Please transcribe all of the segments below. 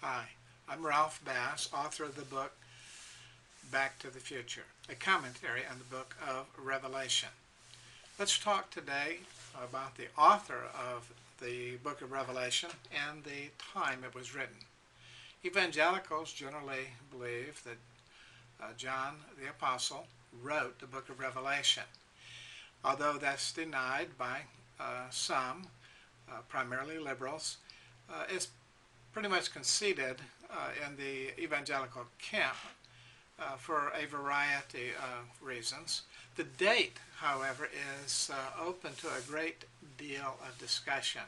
Hi, I'm Ralph Bass, author of the book Back to the Future, a commentary on the book of Revelation. Let's talk today about the author of the book of Revelation and the time it was written. Evangelicals generally believe that John the Apostle wrote the book of Revelation, although that's denied by some, primarily liberals. It's pretty much conceded in the evangelical camp for a variety of reasons. The date, however, is open to a great deal of discussion.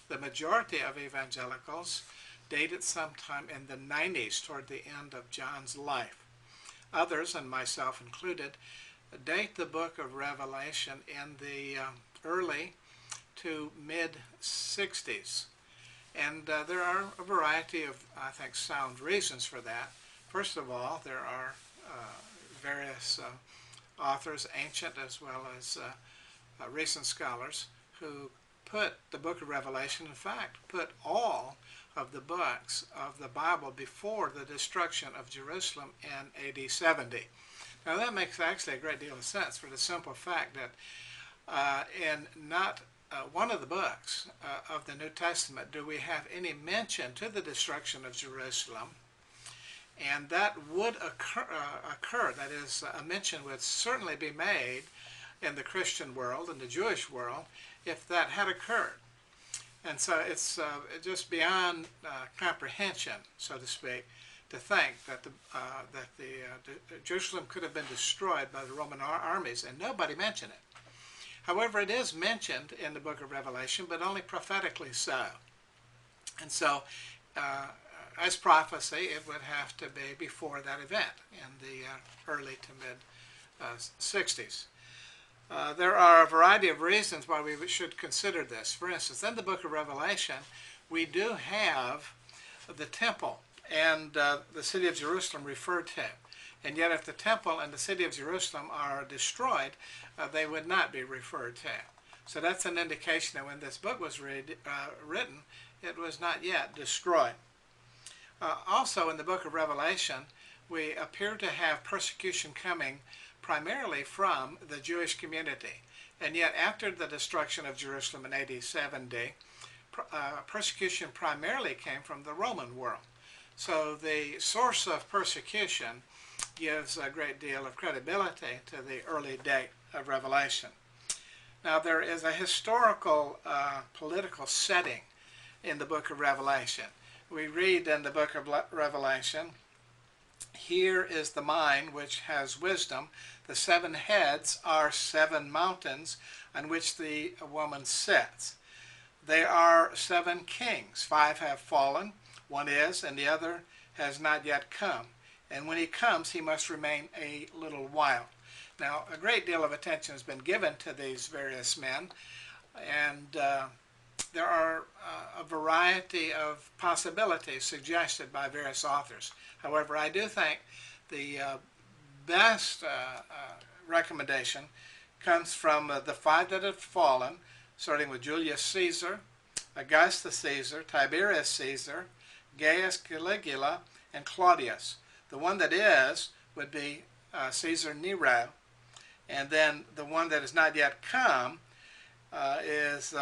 The majority of evangelicals date it sometime in the 90s, toward the end of John's life. Others, and myself included, date the book of Revelation in the early to mid-60s. And there are a variety of, I think, sound reasons for that. First of all, there are various authors, ancient as well as recent scholars, who put the book of Revelation, in fact, put all of the books of the Bible before the destruction of Jerusalem in AD 70. Now that makes actually a great deal of sense, for the simple fact that in not one of the books of the New Testament do we have any mention to the destruction of Jerusalem, and that would occur, that is, a mention would certainly be made in the Christian world, in the Jewish world, if that had occurred. And so it's just beyond comprehension, so to speak, to think that Jerusalem could have been destroyed by the Roman armies, and nobody mentioned it. However, it is mentioned in the book of Revelation, but only prophetically so. And so, as prophecy, it would have to be before that event in the early to mid-60s. There are a variety of reasons why we should consider this. For instance, in the book of Revelation, we do have the temple and the city of Jerusalem referred to. And yet if the temple and the city of Jerusalem are destroyed, they would not be referred to. So that's an indication that when this book was written, it was not yet destroyed. Also in the book of Revelation, we appear to have persecution coming primarily from the Jewish community. And yet after the destruction of Jerusalem in AD 70, persecution primarily came from the Roman world. So the source of persecution gives a great deal of credibility to the early date of Revelation. Now there is a historical political setting in the book of Revelation. We read in the book of Revelation, "Here is the mind which has wisdom. The 7 heads are 7 mountains on which the woman sits. They are 7 kings. 5 have fallen, 1 is, and the other has not yet come. And when he comes, he must remain a little while." Now, a great deal of attention has been given to these various men, and there are a variety of possibilities suggested by various authors. However, I do think the best recommendation comes from the 5 that have fallen, starting with Julius Caesar, Augustus Caesar, Tiberius Caesar, Gaius Caligula, and Claudius. The one that is would be Caesar Nero, and then the one that has not yet come is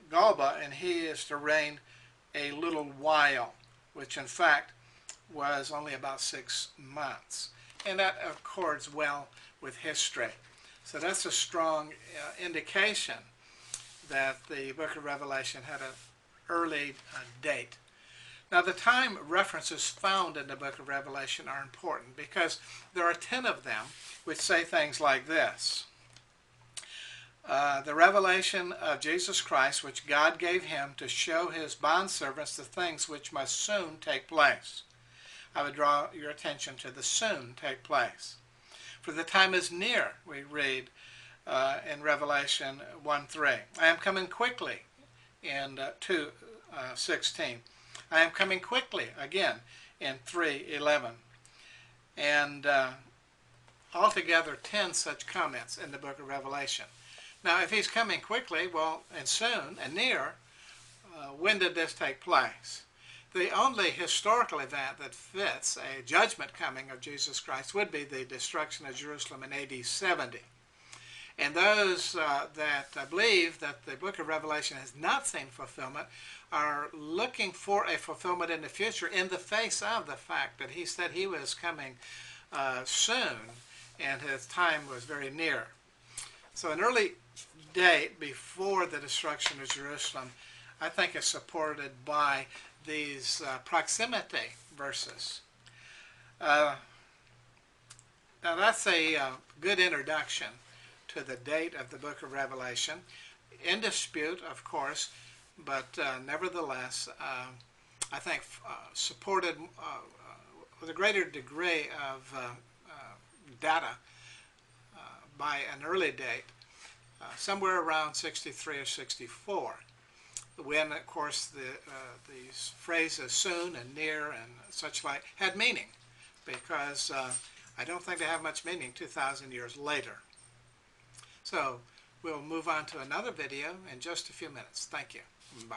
Galba, and he is to reign a little while, which in fact was only about 6 months. And that accords well with history. So that's a strong indication that the book of Revelation had an early date. Now the time references found in the book of Revelation are important because there are 10 of them which say things like this. The revelation of Jesus Christ, which God gave him to show his bondservants the things which must soon take place. I would draw your attention to the soon take place. For the time is near, we read in Revelation 1:3. I am coming quickly in 2:16. I am coming quickly, again, in 3:11. And altogether 10 such comments in the book of Revelation. Now, if he's coming quickly, well, and soon, and near, when did this take place? The only historical event that fits a judgment coming of Jesus Christ would be the destruction of Jerusalem in AD 70. And those that believe that the book of Revelation has not seen fulfillment are looking for a fulfillment in the future in the face of the fact that he said he was coming soon and his time was very near. So an early date before the destruction of Jerusalem, I think, is supported by these proximity verses. Now that's a good introduction to the date of the book of Revelation. In dispute, of course, but nevertheless, I think supported with a greater degree of data by an early date, somewhere around 63 or 64. When, of course, these phrases soon and near and such like had meaning, because I don't think they have much meaning 2,000 years later. So we'll move on to another video in just a few minutes. Thank you. Bye.